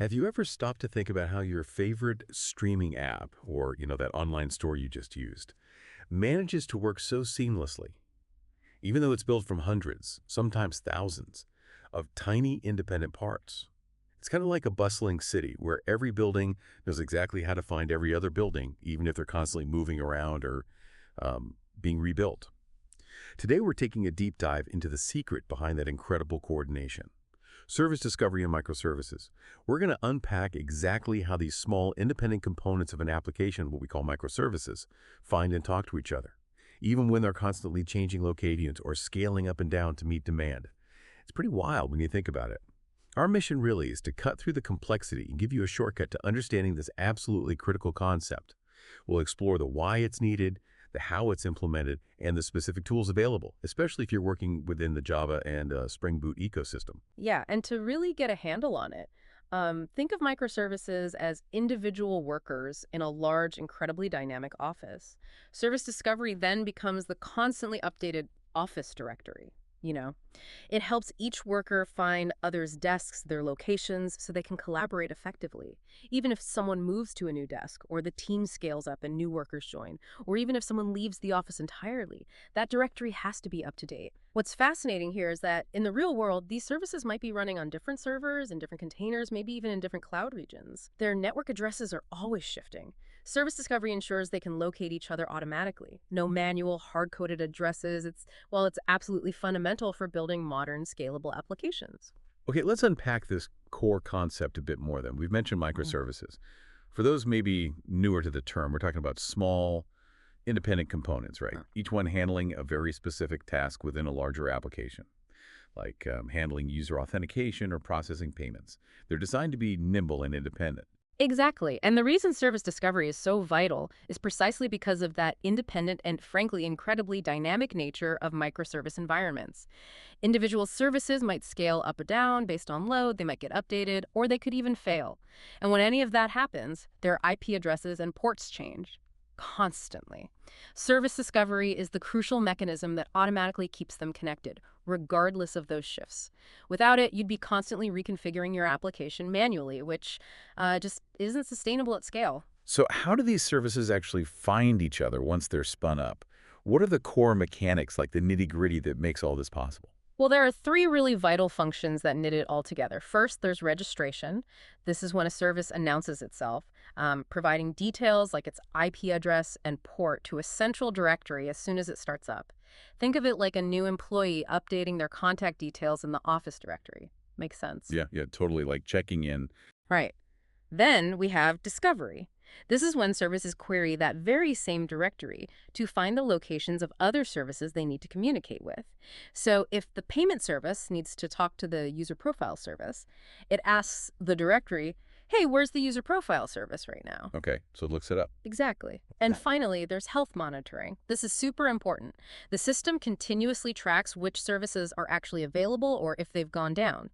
Have you ever stopped to think about how your favorite streaming app, or, that online store you just used, manages to work so seamlessly, even though it's built from hundreds, sometimes thousands, of tiny independent parts? It's kind of like a bustling city where every building knows exactly how to find every other building, even if they're constantly moving around or being rebuilt. Today, we're taking a deep dive into the secret behind that incredible coordination. Service discovery and microservices. We're going to unpack exactly how these small independent components of an application, what we call microservices, find and talk to each other, even when they're constantly changing locations or scaling up and down to meet demand. It's pretty wild when you think about it. Our mission really is to cut through the complexity and give you a shortcut to understanding this absolutely critical concept. We'll explore the why it's needed, the how it's implemented, and the specific tools available, especially if you're working within the Java and Spring Boot ecosystem. Yeah, and to really get a handle on it, think of microservices as individual workers in a large, incredibly dynamic office. Service discovery then becomes the constantly updated office directory. It helps each worker find others' desks, their locations, so they can collaborate effectively. Even if someone moves to a new desk, or the team scales up and new workers join, or even if someone leaves the office entirely, that directory has to be up to date. What's fascinating here is that in the real world, these services might be running on different servers, in different containers, maybe even in different cloud regions. Their network addresses are always shifting. Service discovery ensures they can locate each other automatically. No manual, hard-coded addresses. It's absolutely fundamental for building modern, scalable applications. Okay, let's unpack this core concept a bit more then. We've mentioned microservices. For those maybe newer to the term, we're talking about small, independent components, right? Each one handling a very specific task within a larger application, like handling user authentication or processing payments. They're designed to be nimble and independent. Exactly. And the reason service discovery is so vital is precisely because of that independent and, frankly, incredibly dynamic nature of microservice environments. Individual services might scale up or down based on load, they might get updated, or they could even fail. And when any of that happens, their IP addresses and ports change constantly. Service discovery is the crucial mechanism that automatically keeps them connected, regardless of those shifts. Without it, you'd be constantly reconfiguring your application manually, which just isn't sustainable at scale. So how do these services actually find each other once they're spun up? What are the core mechanics, like the nitty-gritty, that makes all this possible? Well, there are three really vital functions that knit it all together. First, there's registration. This is when a service announces itself, providing details like its IP address and port to a central directory as soon as it starts up. Think of it like a new employee updating their contact details in the Office directory. Makes sense? Yeah, totally, like checking in. Right. Then we have discovery. This is when services query that very same directory to find the locations of other services they need to communicate with. So if the payment service needs to talk to the user profile service, it asks the directory, hey, where's the user profile service right now? Okay, so it looks it up. Exactly. And finally, there's health monitoring. This is super important. The system continuously tracks which services are actually available or if they've gone down.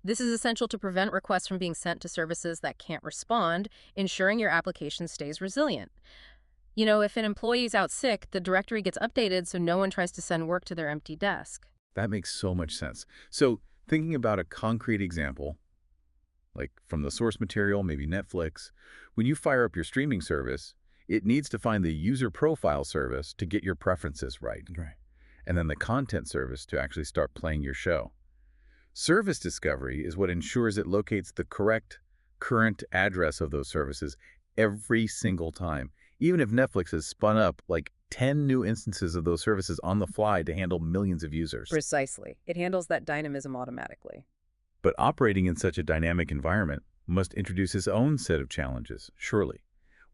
This is essential to prevent requests from being sent to services that can't respond, ensuring your application stays resilient. If an employee is out sick, the directory gets updated so no one tries to send work to their empty desk. That makes so much sense. So thinking about a concrete example, like from the source material, maybe Netflix, when you fire up your streaming service, it needs to find the user profile service to get your preferences right. And then the content service to actually start playing your show. Service discovery is what ensures it locates the correct current address of those services every single time, even if Netflix has spun up like 10 new instances of those services on the fly to handle millions of users. Precisely. It handles that dynamism automatically. But operating in such a dynamic environment must introduce its own set of challenges, surely.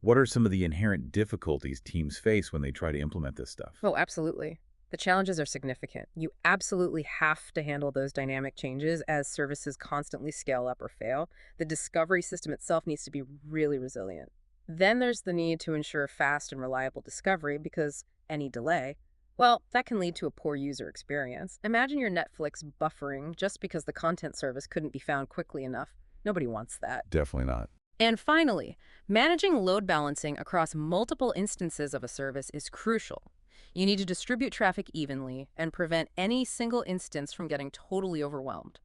What are some of the inherent difficulties teams face when they try to implement this stuff? Oh, absolutely. The challenges are significant. You absolutely have to handle those dynamic changes as services constantly scale up or fail. The discovery system itself needs to be really resilient. Then there's the need to ensure fast and reliable discovery because any delay, well, that can lead to a poor user experience. Imagine your Netflix buffering just because the content service couldn't be found quickly enough. Nobody wants that. Definitely not. And finally, managing load balancing across multiple instances of a service is crucial. You need to distribute traffic evenly and prevent any single instance from getting totally overwhelmed.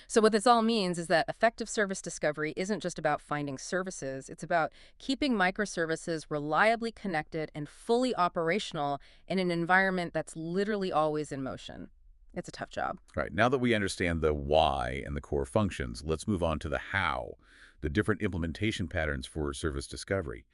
So what this all means is that effective service discovery isn't just about finding services, it's about keeping microservices reliably connected and fully operational in an environment that's literally always in motion. It's a tough job. Right. Now that we understand the why and the core functions, let's move on to the how, the different implementation patterns for service discovery.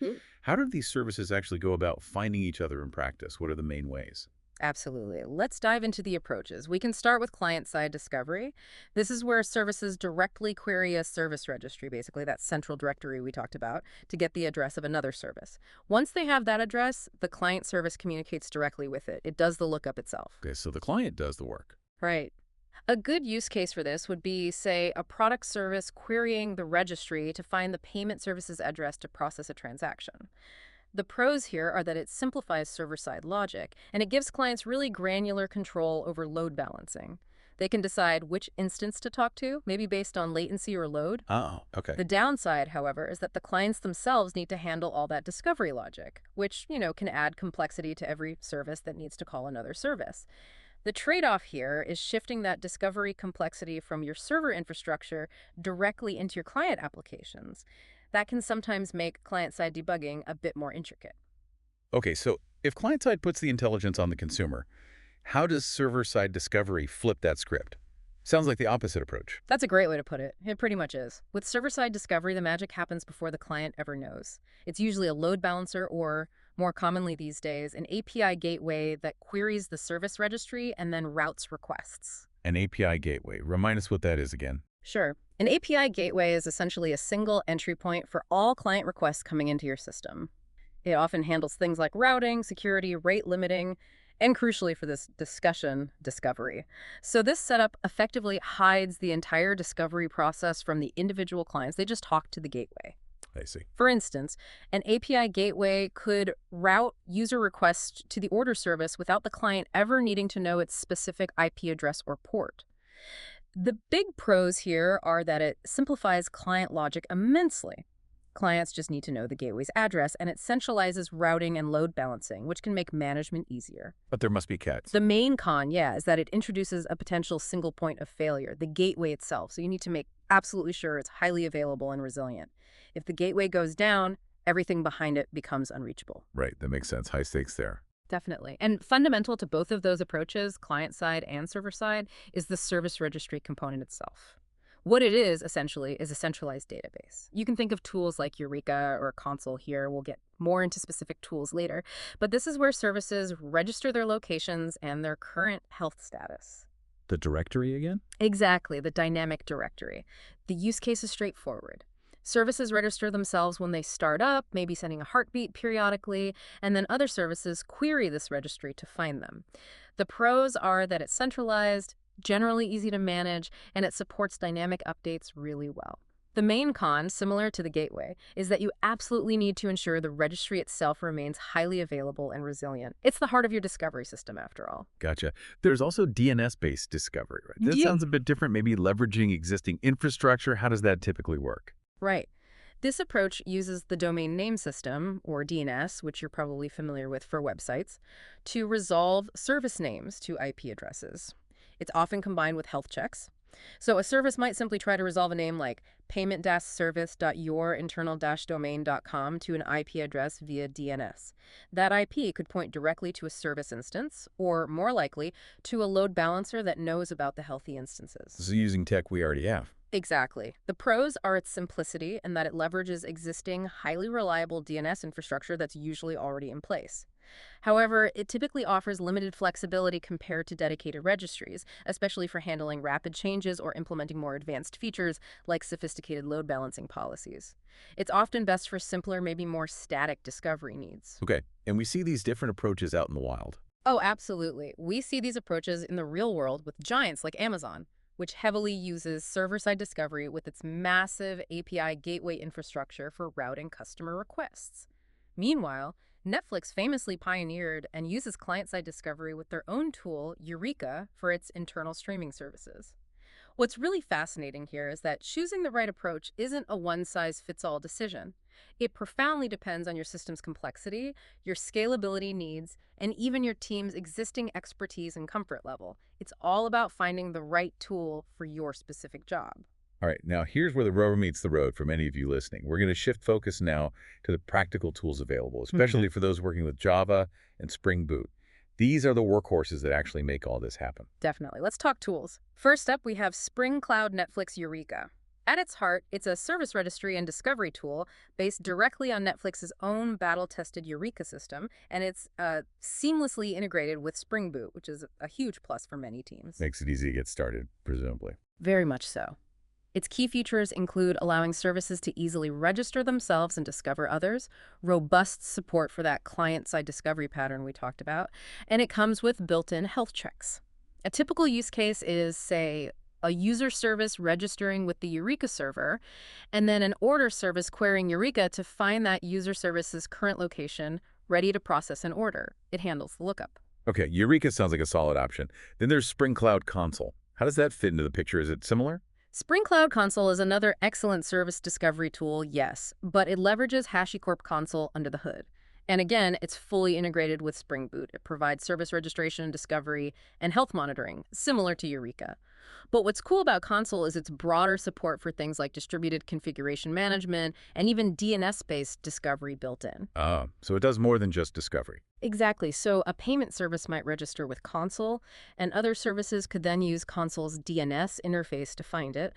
How do these services actually go about finding each other in practice? What are the main ways? Absolutely. Let's dive into the approaches. We can start with client-side discovery. This is where services directly query a service registry, basically that central directory we talked about, to get the address of another service. Once they have that address, the client service communicates directly with it. It does the lookup itself. Okay, so the client does the work. Right. A good use case for this would be, say, a product service querying the registry to find the payment service's address to process a transaction. The pros here are that it simplifies server-side logic, and it gives clients really granular control over load balancing. They can decide which instance to talk to, maybe based on latency or load. Oh, okay. The downside, however, is that the clients themselves need to handle all that discovery logic, which, can add complexity to every service that needs to call another service. The trade-off here is shifting that discovery complexity from your server infrastructure directly into your client applications. That can sometimes make client-side debugging a bit more intricate. Okay, so if client-side puts the intelligence on the consumer, how does server-side discovery flip that script? Sounds like the opposite approach. That's a great way to put it. It pretty much is. With server-side discovery, the magic happens before the client ever knows. It's usually a load balancer or, more commonly these days, an API gateway that queries the service registry and then routes requests. An API gateway. Remind us what that is again. Sure. An API gateway is essentially a single entry point for all client requests coming into your system. It often handles things like routing, security, rate limiting, and crucially for this discussion, discovery. So this setup effectively hides the entire discovery process from the individual clients. They just talk to the gateway. I see. For instance, an API gateway could route user requests to the order service without the client ever needing to know its specific IP address or port. The big pros here are that it simplifies client logic immensely. Clients just need to know the gateway's address, and it centralizes routing and load balancing, which can make management easier. But there must be cats. The main con, is that it introduces a potential single point of failure, the gateway itself. So you need to make absolutely sure it's highly available and resilient. If the gateway goes down, everything behind it becomes unreachable. Right, that makes sense. High stakes there. Definitely. And fundamental to both of those approaches, client-side and server-side, is the service registry component itself. What it is, essentially, is a centralized database. You can think of tools like Eureka or Consul here. We'll get more into specific tools later. But this is where services register their locations and their current health status. The directory again? Exactly, the dynamic directory. The use case is straightforward. Services register themselves when they start up, maybe sending a heartbeat periodically, and then other services query this registry to find them. The pros are that it's centralized, generally easy to manage, and it supports dynamic updates really well. The main con, similar to the gateway, is that you absolutely need to ensure the registry itself remains highly available and resilient. It's the heart of your discovery system, after all. Gotcha. There's also DNS-based discovery, right? This sounds a bit different, maybe leveraging existing infrastructure. How does that typically work? Right. This approach uses the domain name system, or DNS, which you're probably familiar with for websites, to resolve service names to IP addresses. It's often combined with health checks. So a service might simply try to resolve a name like payment-service.yourinternal-domain.com to an IP address via DNS. That IP could point directly to a service instance, or more likely, to a load balancer that knows about the healthy instances. So using tech we already have. Exactly. The pros are its simplicity and that it leverages existing, highly reliable DNS infrastructure that's usually already in place. However, it typically offers limited flexibility compared to dedicated registries, especially for handling rapid changes or implementing more advanced features like sophisticated load balancing policies. It's often best for simpler, maybe more static discovery needs. Okay, and we see these different approaches out in the wild. Oh, absolutely. We see these approaches in the real world with giants like Amazon, which heavily uses server-side discovery with its massive API gateway infrastructure for routing customer requests. Meanwhile, Netflix famously pioneered and uses client-side discovery with their own tool, Eureka, for its internal streaming services. What's really fascinating here is that choosing the right approach isn't a one-size-fits-all decision. It profoundly depends on your system's complexity, your scalability needs, and even your team's existing expertise and comfort level. It's all about finding the right tool for your specific job. All right, now here's where the rubber meets the road for many of you listening. We're going to shift focus now to the practical tools available, especially for those working with Java and Spring Boot. These are the workhorses that actually make all this happen. Definitely. Let's talk tools. First up, we have Spring Cloud Netflix Eureka. At its heart, it's a service registry and discovery tool based directly on Netflix's own battle-tested Eureka system, and it's seamlessly integrated with Spring Boot, which is a huge plus for many teams. Makes it easy to get started, presumably. Very much so. Its key features include allowing services to easily register themselves and discover others, robust support for that client-side discovery pattern we talked about, and it comes with built-in health checks. A typical use case is, say, a user service registering with the Eureka server, and then an order service querying Eureka to find that user service's current location, ready to process an order. It handles the lookup. Okay, Eureka sounds like a solid option. Then there's Spring Cloud Consul. How does that fit into the picture? Is it similar? Spring Cloud Consul is another excellent service discovery tool, yes, but it leverages HashiCorp Consul under the hood. And again, it's fully integrated with Spring Boot. It provides service registration, discovery, and health monitoring, similar to Eureka. But what's cool about Consul is its broader support for things like distributed configuration management and even DNS-based discovery built in. So it does more than just discovery. Exactly. So a payment service might register with Consul, and other services could then use Consul's DNS interface to find it,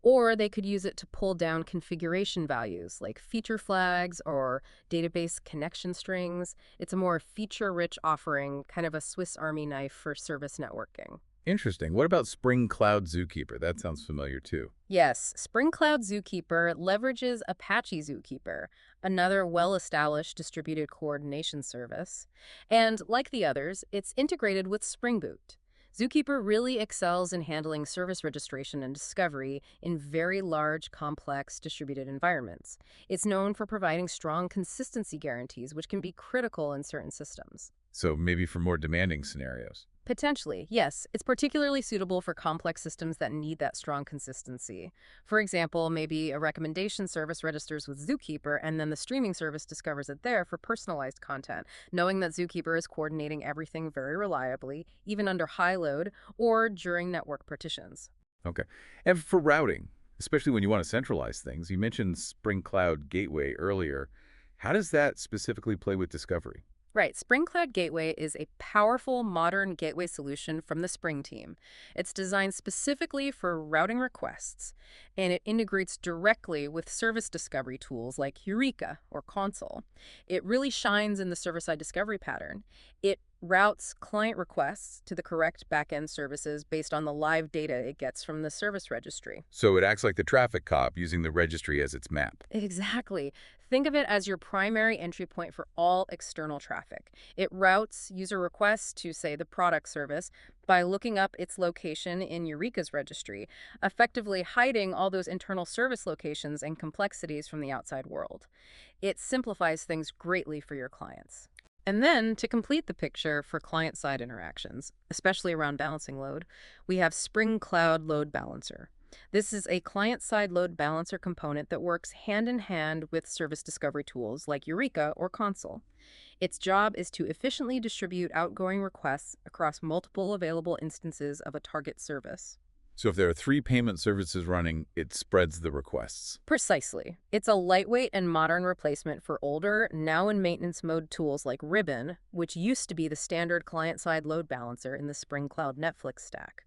or they could use it to pull down configuration values like feature flags or database connection strings. It's a more feature-rich offering, kind of a Swiss Army knife for service networking. Interesting. What about Spring Cloud Zookeeper? That sounds familiar too. Yes, Spring Cloud Zookeeper leverages Apache Zookeeper, another well-established distributed coordination service. And like the others, it's integrated with Spring Boot. Zookeeper really excels in handling service registration and discovery in very large, complex, distributed environments. It's known for providing strong consistency guarantees, which can be critical in certain systems. So maybe for more demanding scenarios. Potentially, yes. It's particularly suitable for complex systems that need that strong consistency. For example, maybe a recommendation service registers with Zookeeper and then the streaming service discovers it there for personalized content, knowing that Zookeeper is coordinating everything very reliably, even under high load or during network partitions. Okay. And for routing, especially when you want to centralize things, you mentioned Spring Cloud Gateway earlier. How does that specifically play with discovery? Right. Spring Cloud Gateway is a powerful, modern gateway solution from the Spring team. It's designed specifically for routing requests, and it integrates directly with service discovery tools like Eureka or Consul. It really shines in the server-side discovery pattern. It routes client requests to the correct backend services based on the live data it gets from the service registry. So it acts like the traffic cop using the registry as its map. Exactly. Think of it as your primary entry point for all external traffic. It routes user requests to, say, the product service by looking up its location in Eureka's registry, effectively hiding all those internal service locations and complexities from the outside world. It simplifies things greatly for your clients. And then, to complete the picture for client-side interactions, especially around balancing load, we have Spring Cloud LoadBalancer. This is a client-side load balancer component that works hand-in-hand with service discovery tools like Eureka or Consul. Its job is to efficiently distribute outgoing requests across multiple available instances of a target service. So if there are 3 payment services running, it spreads the requests. Precisely. It's a lightweight and modern replacement for older, now in maintenance mode tools like Ribbon, which used to be the standard client-side load balancer in the Spring Cloud Netflix stack.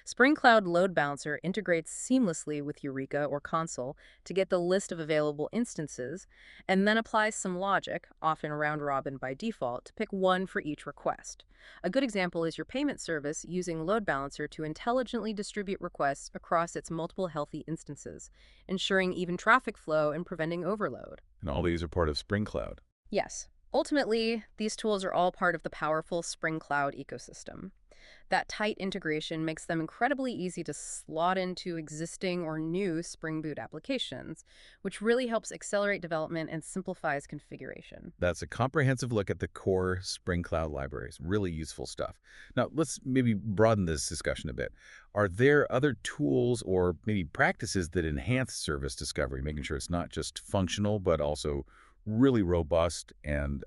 Spring Cloud Load Balancer integrates seamlessly with Eureka or Consul to get the list of available instances, and then applies some logic, often round-robin by default, to pick one for each request. A good example is your payment service using Load Balancer to intelligently distribute requests across its multiple healthy instances, ensuring even traffic flow and preventing overload. And all these are part of Spring Cloud. Yes. Ultimately, these tools are all part of the powerful Spring Cloud ecosystem. That tight integration makes them incredibly easy to slot into existing or new Spring Boot applications, which really helps accelerate development and simplifies configuration. That's a comprehensive look at the core Spring Cloud libraries. Really useful stuff. Now, let's maybe broaden this discussion a bit. Are there other tools or maybe practices that enhance service discovery, making sure it's not just functional, but also really robust and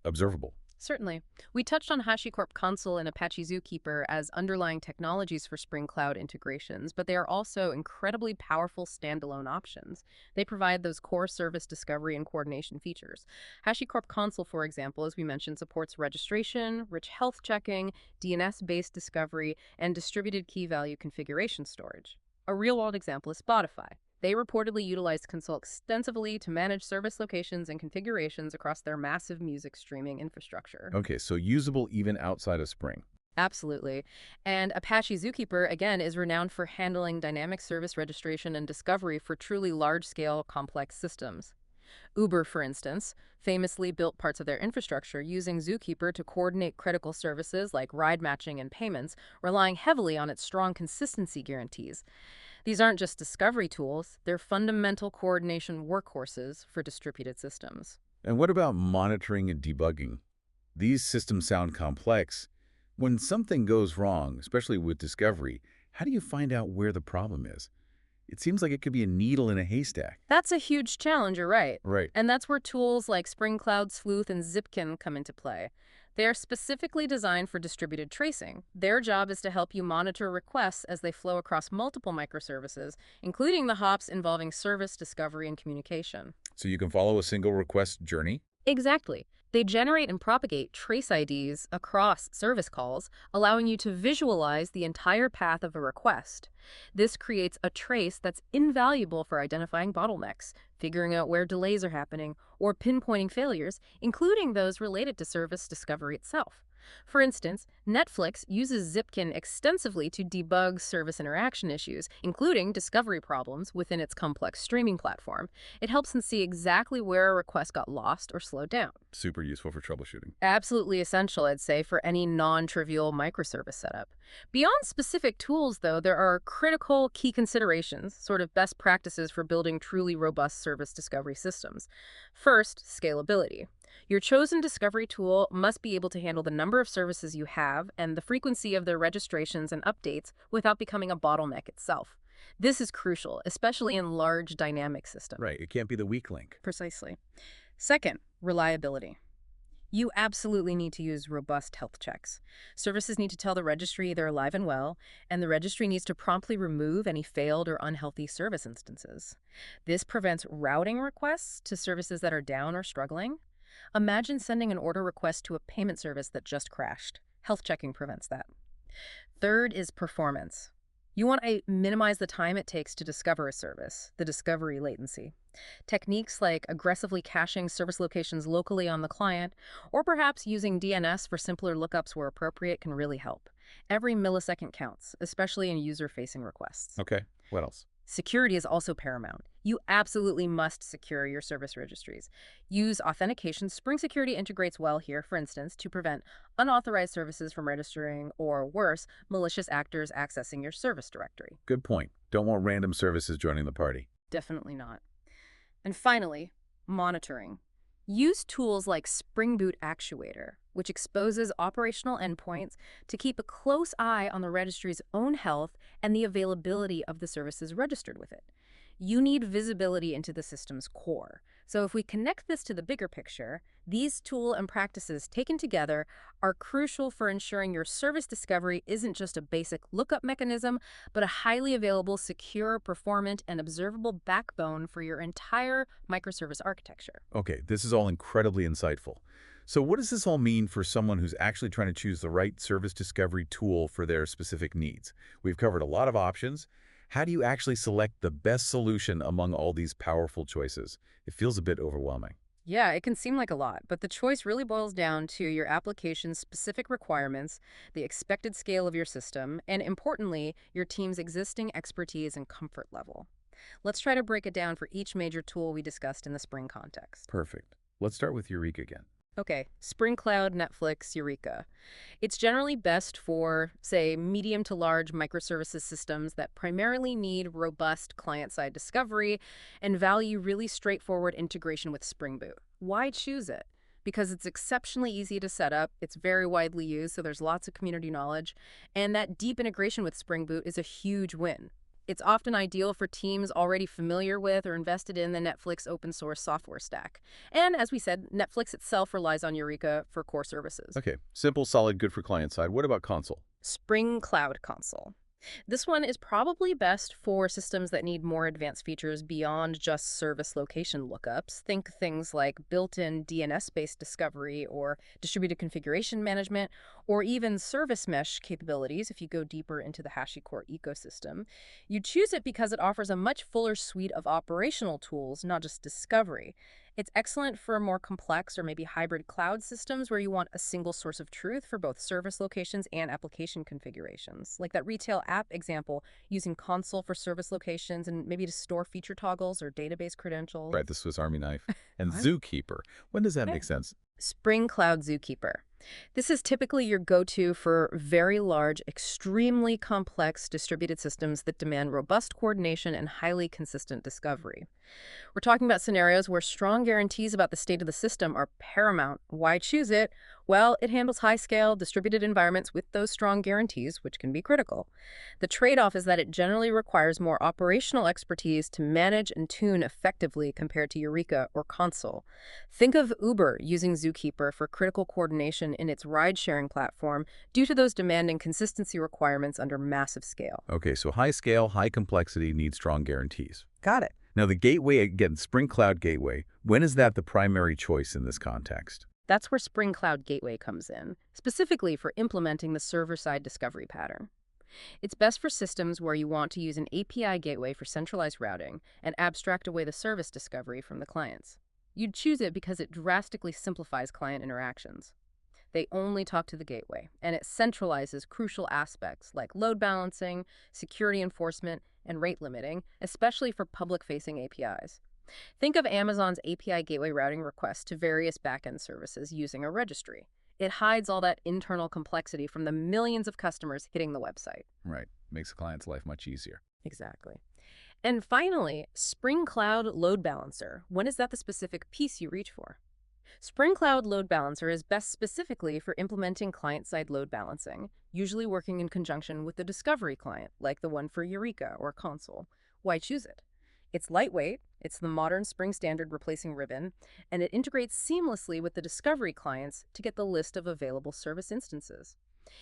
observable? Certainly. We touched on HashiCorp Consul and Apache Zookeeper as underlying technologies for Spring Cloud integrations, but they are also incredibly powerful standalone options. They provide those core service discovery and coordination features. HashiCorp Consul, for example, as we mentioned, supports registration, rich health checking, DNS-based discovery, and distributed key value configuration storage. A real-world example is Spotify. They reportedly utilized Consul extensively to manage service locations and configurations across their massive music streaming infrastructure. Okay, so usable even outside of Spring. Absolutely. And Apache Zookeeper, again, is renowned for handling dynamic service registration and discovery for truly large-scale, complex systems. Uber, for instance, famously built parts of their infrastructure using Zookeeper to coordinate critical services like ride matching and payments, relying heavily on its strong consistency guarantees. These aren't just discovery tools, they're fundamental coordination workhorses for distributed systems. And what about monitoring and debugging? These systems sound complex. When something goes wrong, especially with discovery, how do you find out where the problem is? It seems like it could be a needle in a haystack. That's a huge challenge, you're right. Right. And that's where tools like Spring Cloud, Sleuth, and Zipkin come into play. They are specifically designed for distributed tracing. Their job is to help you monitor requests as they flow across multiple microservices, including the hops involving service discovery and communication. So you can follow a single request journey? Exactly. They generate and propagate trace IDs across service calls, allowing you to visualize the entire path of a request. This creates a trace that's invaluable for identifying bottlenecks, figuring out where delays are happening, or pinpointing failures, including those related to service discovery itself. For instance, Netflix uses Zipkin extensively to debug service interaction issues, including discovery problems within its complex streaming platform. It helps them see exactly where a request got lost or slowed down. Super useful for troubleshooting. Absolutely essential, I'd say, for any non-trivial microservice setup. Beyond specific tools, though, there are critical key considerations, sort of best practices for building truly robust service discovery systems. First, scalability. Your chosen discovery tool must be able to handle the number of services you have and the frequency of their registrations and updates without becoming a bottleneck itself. This is crucial, especially in large dynamic systems. Right. It can't be the weak link. Precisely. Second, reliability. You absolutely need to use robust health checks. Services need to tell the registry they're alive and well, and the registry needs to promptly remove any failed or unhealthy service instances. This prevents routing requests to services that are down or struggling. Imagine sending an order request to a payment service that just crashed. Health checking prevents that. Third is performance. You want to minimize the time it takes to discover a service, the discovery latency. Techniques like aggressively caching service locations locally on the client, or perhaps using DNS for simpler lookups where appropriate can really help. Every millisecond counts, especially in user-facing requests. Okay. What else? Security is also paramount. You absolutely must secure your service registries. Use authentication. Spring Security integrates well here, for instance, to prevent unauthorized services from registering or, worse, malicious actors accessing your service directory. Good point. Don't want random services joining the party. Definitely not. And finally, monitoring. Use tools like Spring Boot Actuator, which exposes operational endpoints to keep a close eye on the registry's own health and the availability of the services registered with it. You need visibility into the system's core. So if we connect this to the bigger picture, these tools and practices taken together are crucial for ensuring your service discovery isn't just a basic lookup mechanism, but a highly available, secure, performant, and observable backbone for your entire microservice architecture. Okay, this is all incredibly insightful. So what does this all mean for someone who's actually trying to choose the right service discovery tool for their specific needs? We've covered a lot of options. How do you actually select the best solution among all these powerful choices? It feels a bit overwhelming. Yeah, it can seem like a lot, but the choice really boils down to your application's specific requirements, the expected scale of your system, and importantly, your team's existing expertise and comfort level. Let's try to break it down for each major tool we discussed in the Spring context. Perfect. Let's start with Eureka again. Okay, Spring Cloud, Netflix, Eureka. It's generally best for, say, medium to large microservices systems that primarily need robust client-side discovery and value really straightforward integration with Spring Boot. Why choose it? Because it's exceptionally easy to set up, it's very widely used, so there's lots of community knowledge, and that deep integration with Spring Boot is a huge win. It's often ideal for teams already familiar with or invested in the Netflix open source software stack. And as we said, Netflix itself relies on Eureka for core services. Okay, simple, solid, good for client side. What about console? Spring Cloud Consul. This one is probably best for systems that need more advanced features beyond just service location lookups. Think things like built-in DNS-based discovery or distributed configuration management, or even service mesh capabilities if you go deeper into the HashiCorp ecosystem. You choose it because it offers a much fuller suite of operational tools, not just discovery. It's excellent for more complex or maybe hybrid cloud systems where you want a single source of truth for both service locations and application configurations. Like that retail app example, using Consul for service locations and maybe to store feature toggles or database credentials. Right, the Swiss Army knife. And What? Zookeeper. When does that Okay. make sense? Spring Cloud Zookeeper. This is typically your go-to for very large, extremely complex distributed systems that demand robust coordination and highly consistent discovery. We're talking about scenarios where strong guarantees about the state of the system are paramount. Why choose it? Well, it handles high-scale, distributed environments with those strong guarantees, which can be critical. The trade-off is that it generally requires more operational expertise to manage and tune effectively compared to Eureka or Consul. Think of Uber using Zookeeper for critical coordination in its ride-sharing platform due to those demanding consistency requirements under massive scale. Okay, so high scale, high complexity need strong guarantees. Got it. Now the gateway, again, Spring Cloud Gateway, when is that the primary choice in this context? That's where Spring Cloud Gateway comes in, specifically for implementing the server-side discovery pattern. It's best for systems where you want to use an API gateway for centralized routing and abstract away the service discovery from the clients. You'd choose it because it drastically simplifies client interactions. They only talk to the gateway, and it centralizes crucial aspects like load balancing, security enforcement, and rate limiting, especially for public-facing APIs. Think of Amazon's API gateway routing requests to various backend services using a registry. It hides all that internal complexity from the millions of customers hitting the website. Right, makes the client's life much easier. Exactly. And finally, Spring Cloud Load Balancer. When is that the specific piece you reach for? Spring Cloud Load Balancer is best specifically for implementing client-side load balancing, usually working in conjunction with the discovery client, like the one for Eureka or Consul. Why choose it? It's lightweight, it's the modern Spring standard replacing Ribbon, and it integrates seamlessly with the discovery clients to get the list of available service instances.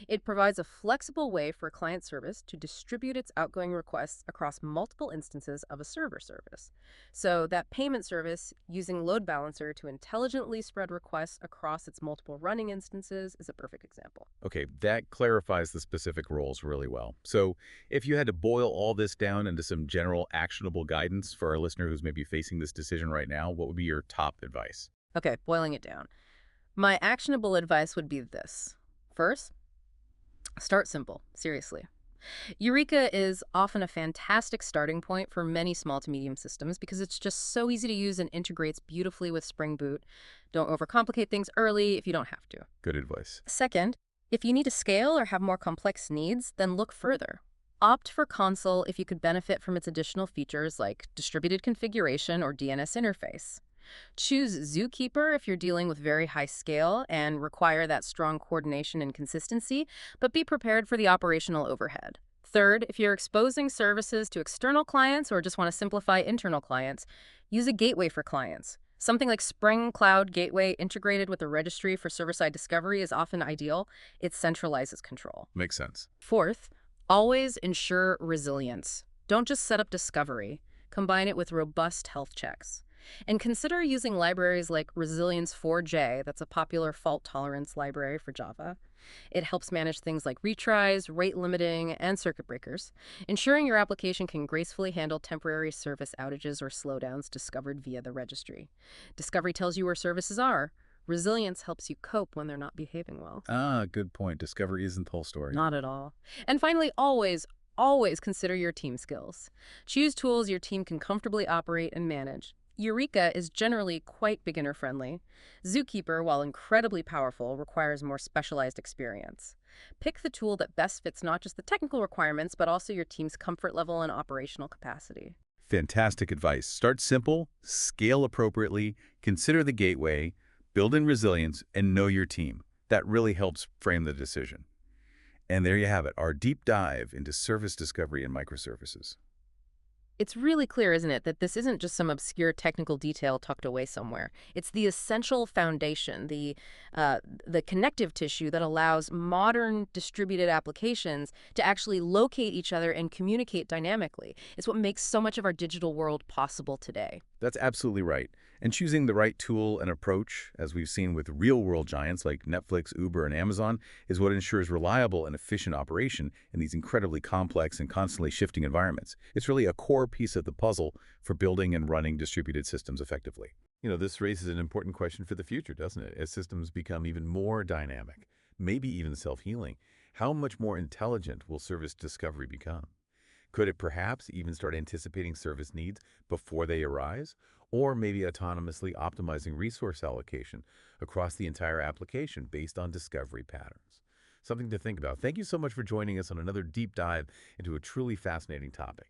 It provides a flexible way for a client service to distribute its outgoing requests across multiple instances of a server service. So that payment service, using Load Balancer to intelligently spread requests across its multiple running instances, is a perfect example. Okay, that clarifies the specific roles really well. So if you had to boil all this down into some general actionable guidance for our listener who's maybe facing this decision right now, what would be your top advice? Okay, boiling it down. My actionable advice would be this. First, start simple, seriously. Eureka is often a fantastic starting point for many small to medium systems because it's just so easy to use and integrates beautifully with Spring Boot. Don't overcomplicate things early if you don't have to. Good advice. Second, if you need to scale or have more complex needs, then look further. Opt for Consul if you could benefit from its additional features like distributed configuration or DNS interface. Choose Zookeeper if you're dealing with very high scale and require that strong coordination and consistency, but be prepared for the operational overhead. Third, if you're exposing services to external clients or just want to simplify internal clients, use a gateway for clients. Something like Spring Cloud Gateway integrated with a registry for server-side discovery is often ideal. It centralizes control. Makes sense. Fourth, always ensure resilience. Don't just set up discovery. Combine it with robust health checks. And consider using libraries like Resilience4j, that's a popular fault tolerance library for Java. It helps manage things like retries, rate limiting, and circuit breakers, ensuring your application can gracefully handle temporary service outages or slowdowns discovered via the registry. Discovery tells you where services are. Resilience helps you cope when they're not behaving well. Ah, good point. Discovery isn't the whole story. Not at all. And finally, always consider your team skills. Choose tools your team can comfortably operate and manage. Eureka is generally quite beginner-friendly. Zookeeper, while incredibly powerful, requires more specialized experience. Pick the tool that best fits not just the technical requirements, but also your team's comfort level and operational capacity. Fantastic advice. Start simple, scale appropriately, consider the gateway, build in resilience, and know your team. That really helps frame the decision. And there you have it, our deep dive into service discovery and microservices. It's really clear, isn't it, that this isn't just some obscure technical detail tucked away somewhere. It's the essential foundation, the connective tissue that allows modern distributed applications to actually locate each other and communicate dynamically. It's what makes so much of our digital world possible today. That's absolutely right. And choosing the right tool and approach, as we've seen with real-world giants like Netflix, Uber, and Amazon, is what ensures reliable and efficient operation in these incredibly complex and constantly shifting environments. It's really a core piece of the puzzle for building and running distributed systems effectively. This raises an important question for the future, doesn't it? As systems become even more dynamic, maybe even self-healing, how much more intelligent will service discovery become? Could it perhaps even start anticipating service needs before they arise? Or maybe autonomously optimizing resource allocation across the entire application based on discovery patterns? Something to think about. Thank you so much for joining us on another deep dive into a truly fascinating topic.